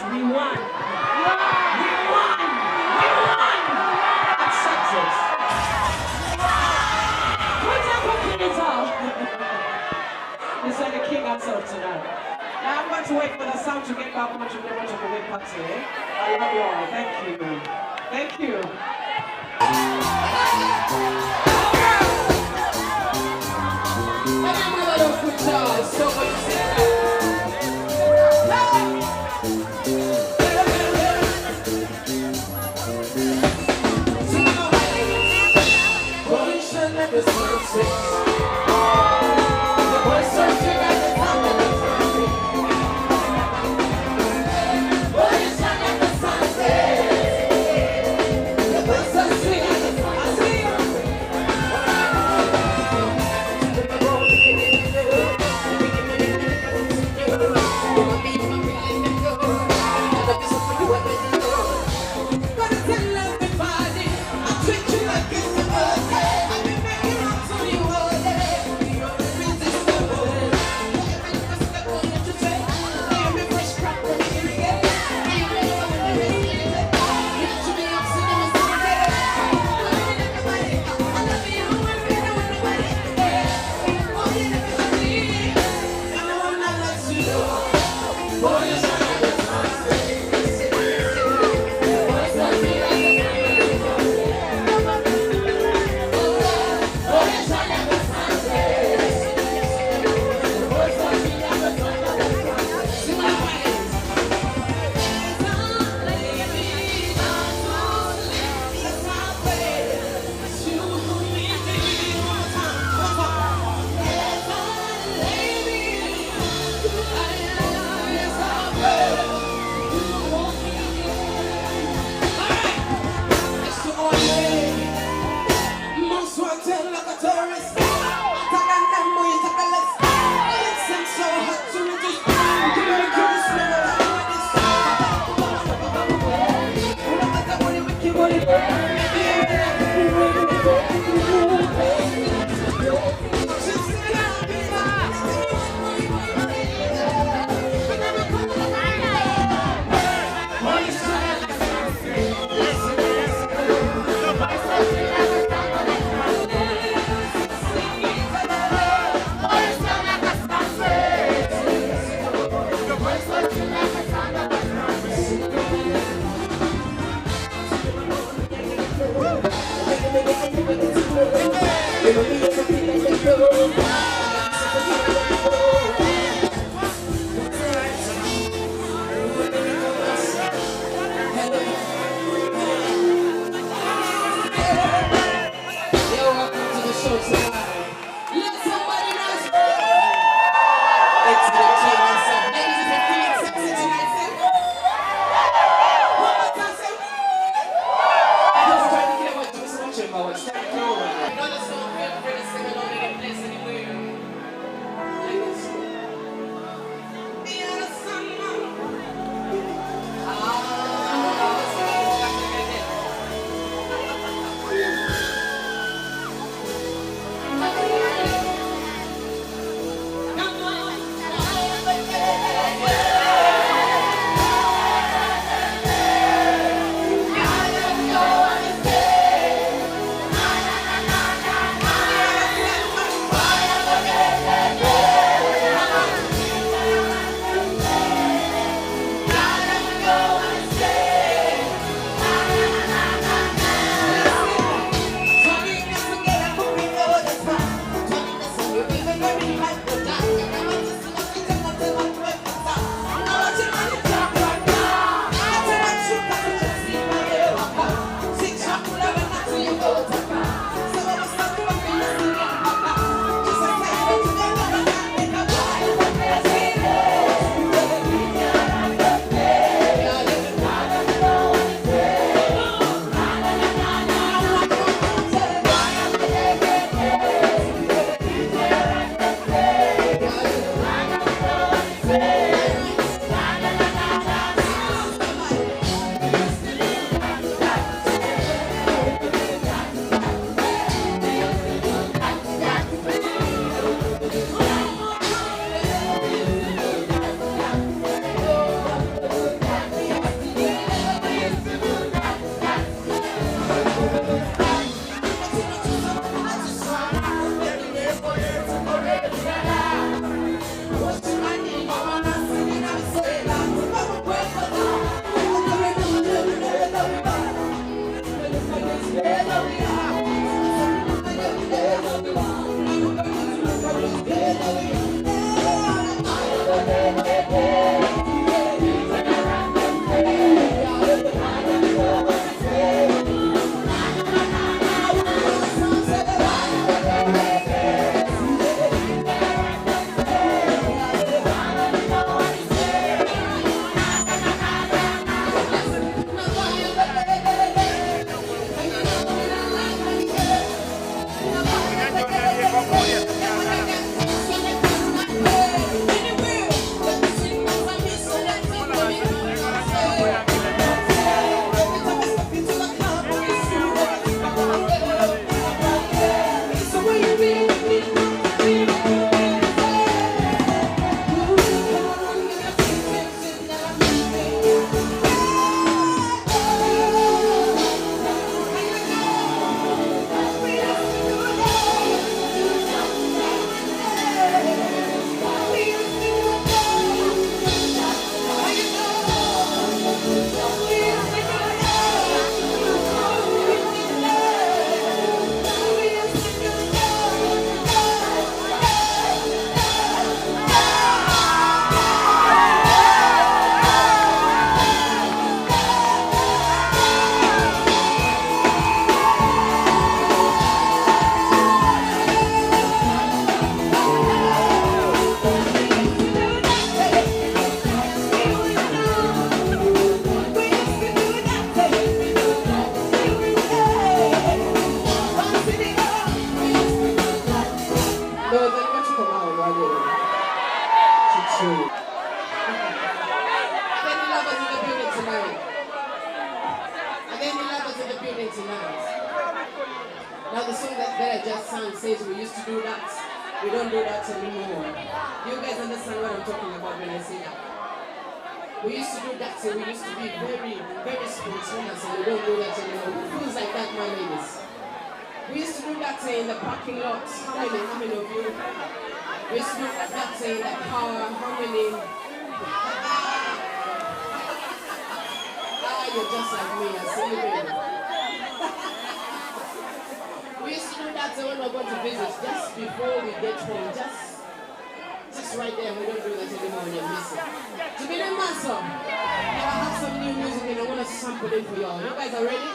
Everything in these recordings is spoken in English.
but we won. We won! We won! That's success. What's up, It's like a king himself tonight. Now I'm going to wait for the sound to get back much of the wait party. I love you all. Thank you. Thank you. So much to say. tonight. Now the song that I just sang says we used to do that. We don't do that anymore. You guys understand what I'm talking about when I say that? We used to do that, so we used to be very, very spontaneous, and we don't do that anymore. Who feels like that, my ladies? We used to do that in the parking lot. How many of you? We used to do that in the car. How many? You're just like me, I celebrate. We used to do that when we go to visit, just before we get home, just right there. We don't do that anymore when you're missing. To be the master, now I have some new music and I want to sample it for y'all. You guys are ready?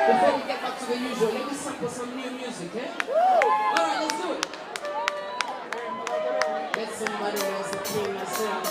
Before we get back to the usual, let me sample some new music, eh? Alright, let's do it. Let somebody else clean myself.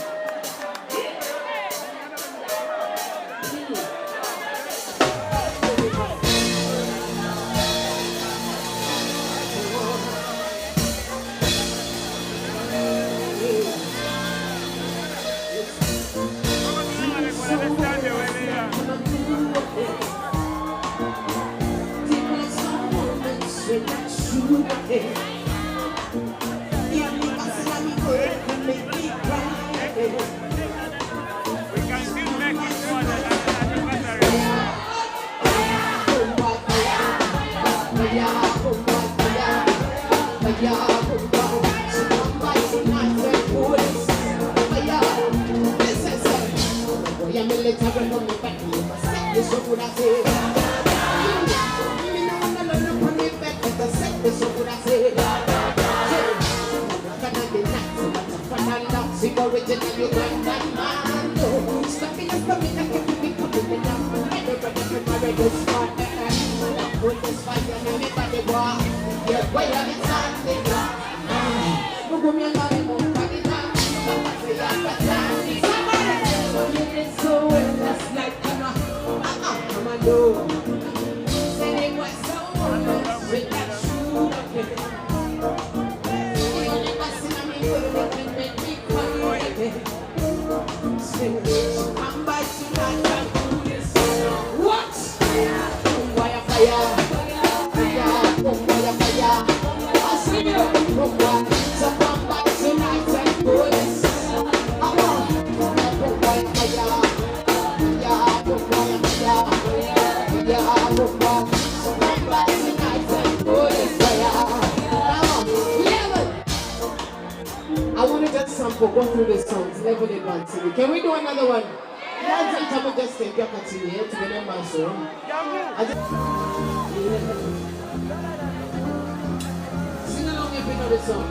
Go through the songs, level it one. Can we do another one? Last time we just take your continue to the number song. Sing along if you know the song.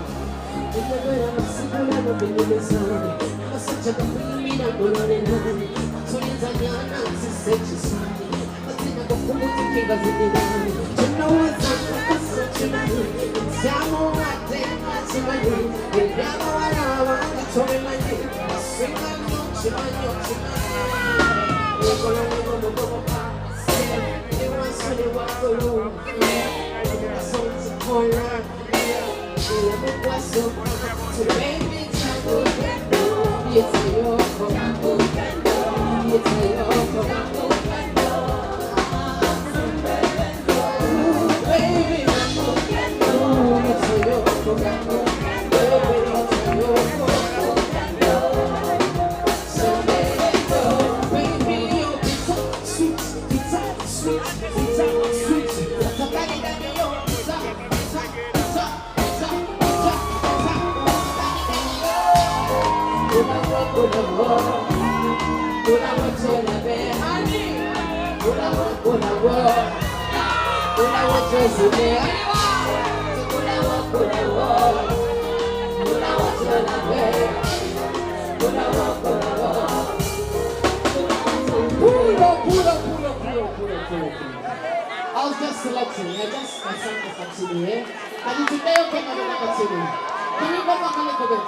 I was just selecting, I just sang the continue, eh? And today I came another continue. Can we go back a little bit?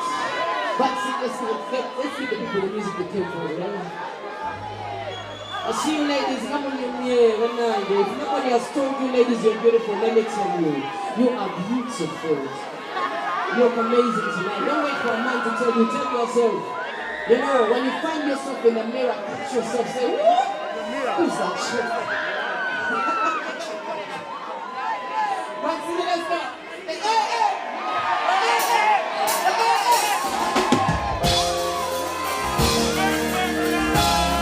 But see, let's see the people, the music they came for, yeah? I see you ladies, come on in here, one night. If nobody has told you ladies you're beautiful, let me tell you, you are beautiful. You're amazing tonight. Don't wait for a man to tell you, tell yourself. You know, when you find yourself in the mirror, catch yourself, say, what? Who's that shit? Maxine, let's go. Hey, hey, hey.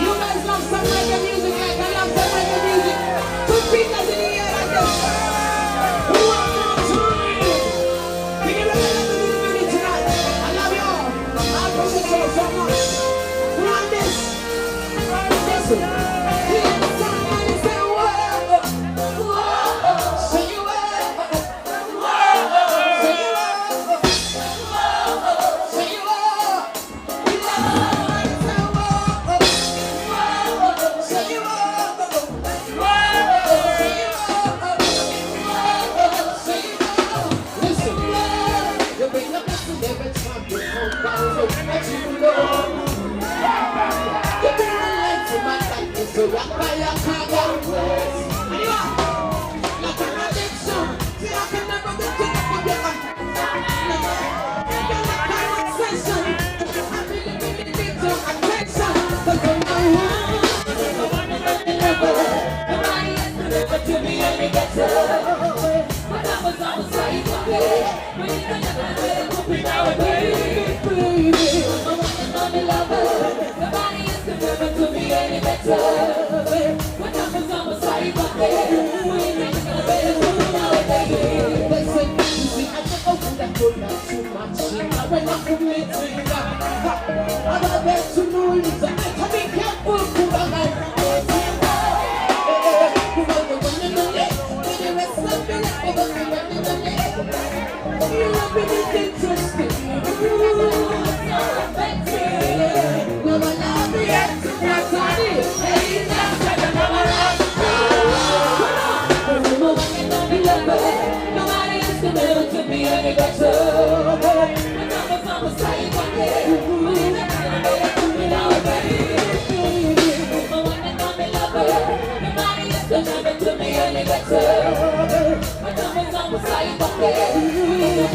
You guys love some reggae music like I love some reggae music. Two fingers in the air like this. One more time. Can you remember the minute tonight? I love you all. I appreciate you so much. Like this. Listen. Hear the sound and you say, whoa. Say you whoa. Say you whoa. Say you whoa. So I can't get words. Like an addiction. See, I can never get enough of your conversation. I really need your attention. Cause I'm the one that never. Nobody has to never to me any better. But I was always right for me. When you can never let it go nowadays. I'm the one and only lover. Nobody has to never to me any better. What happens on the side of me? We ain't gonna let it go nowadays. Listen, you see, I don't know that good not too much. When I'm committing, I'm a best to know you. So I can be careful who I'm like. Who are the one in the list? When the rest of me like the one in the list. You love me, it's interesting. No, I love me, it's interesting. Hey, now, nobody is to never to be any better. When I was on the side one day, we never made it to nowadays. My one and only lover, nobody is to never to be any better. When I was on the side one day, we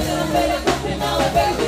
never made it to nowadays.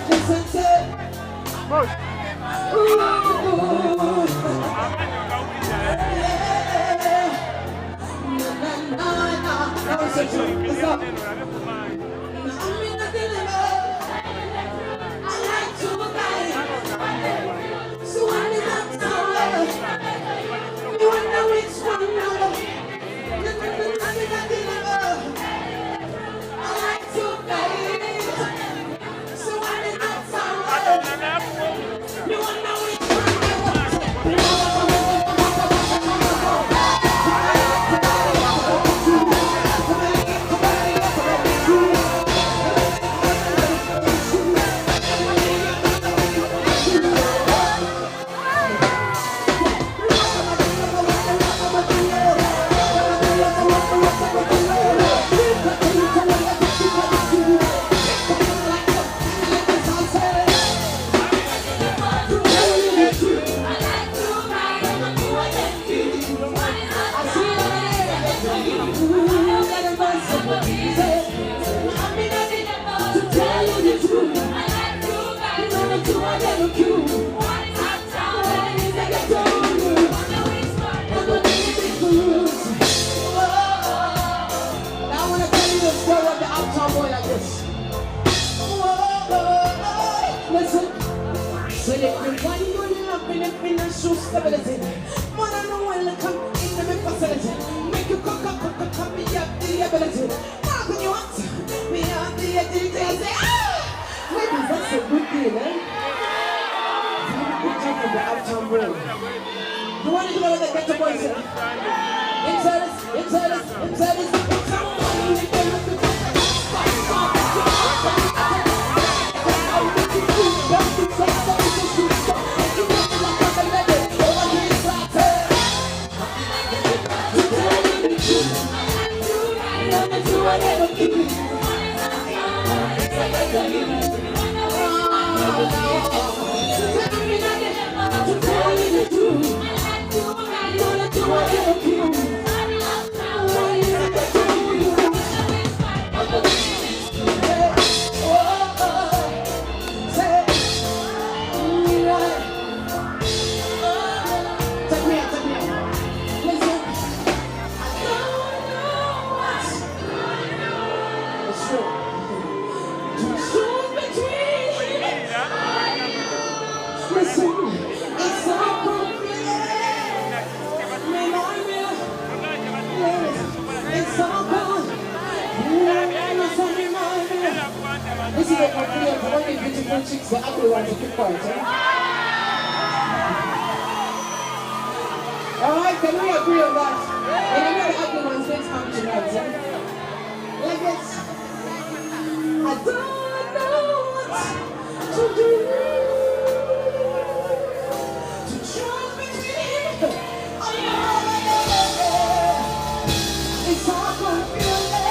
Listen, say, and show stability. Man, I know welcome in the facility. Make you cock, me up the ability. How can you answer? Me on the details. Maybe that's a good deal, eh? Good job from the uptown bro. You want to know what they get to boys in? Inside us. This is a complete of only beautiful chicks that everyone to keep quiet, eh? Alright, can we agree on that? And I know the ugly ones don't come tonight, eh? Like this. I don't know what to do to trust me. Oh yeah, it's all confusing.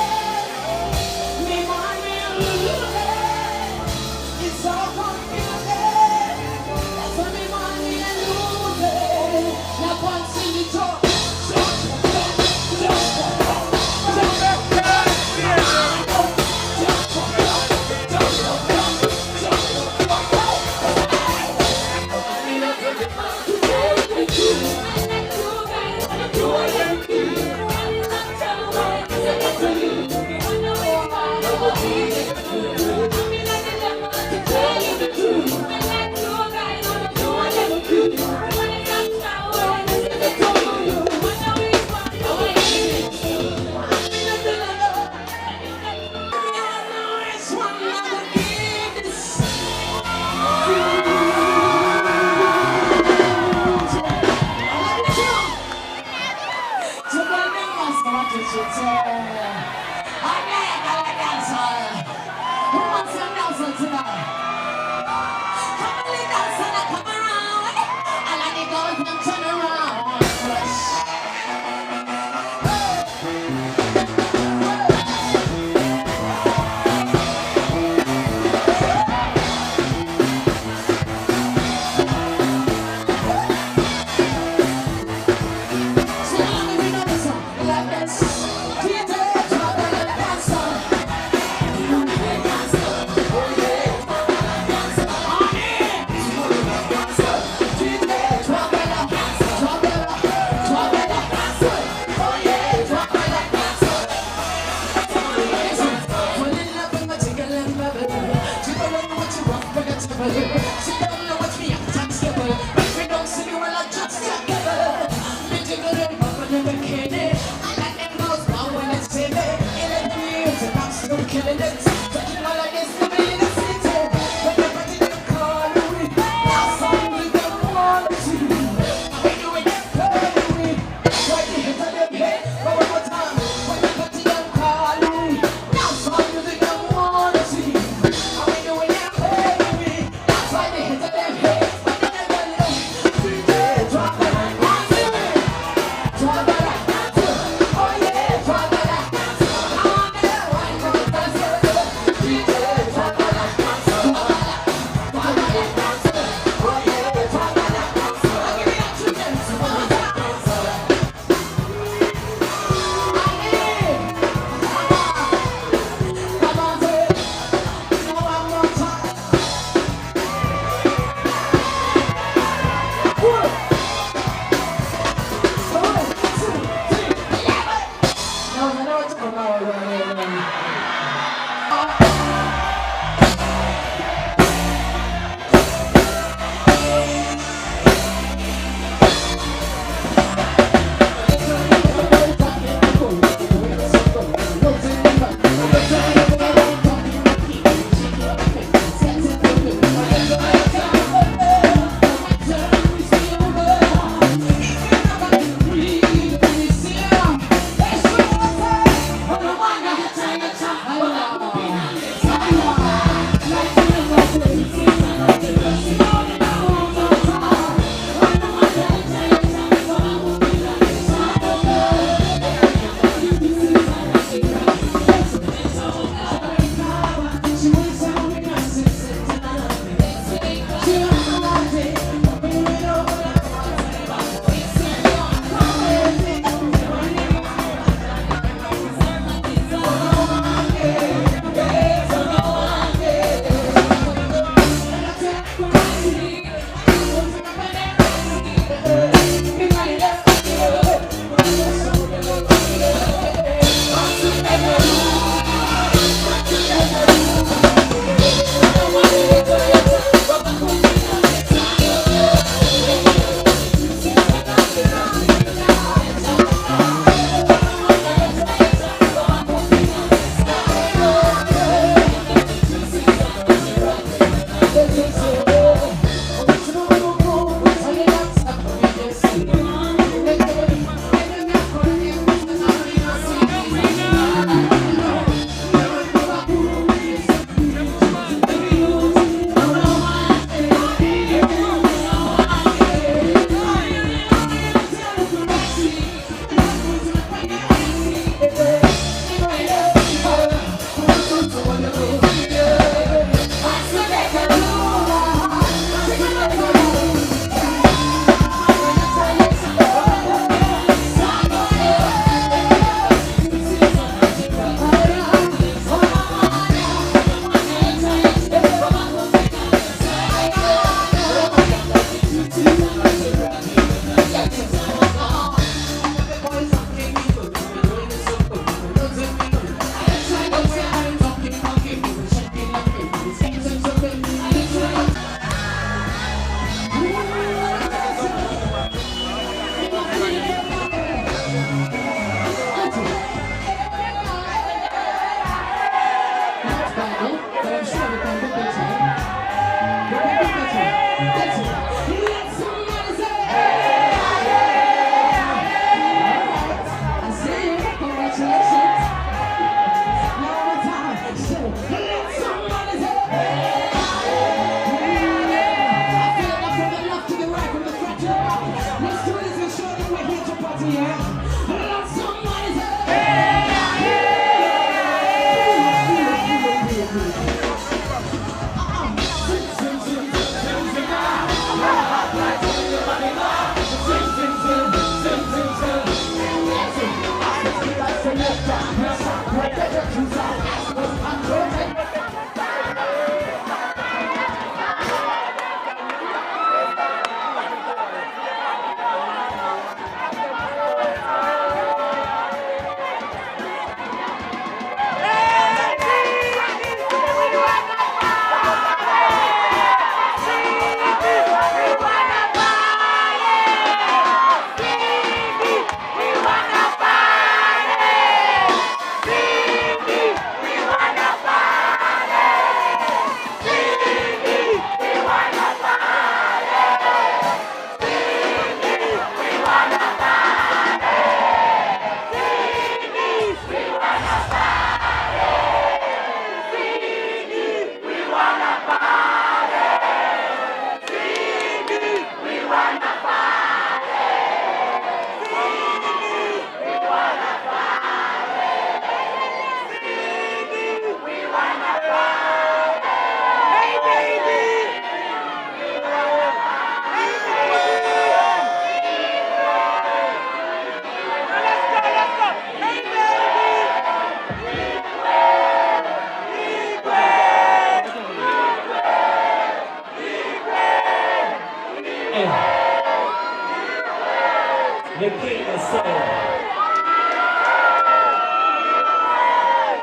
The king is soul.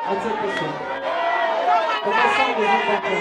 I'll take this one. But my song is not that good.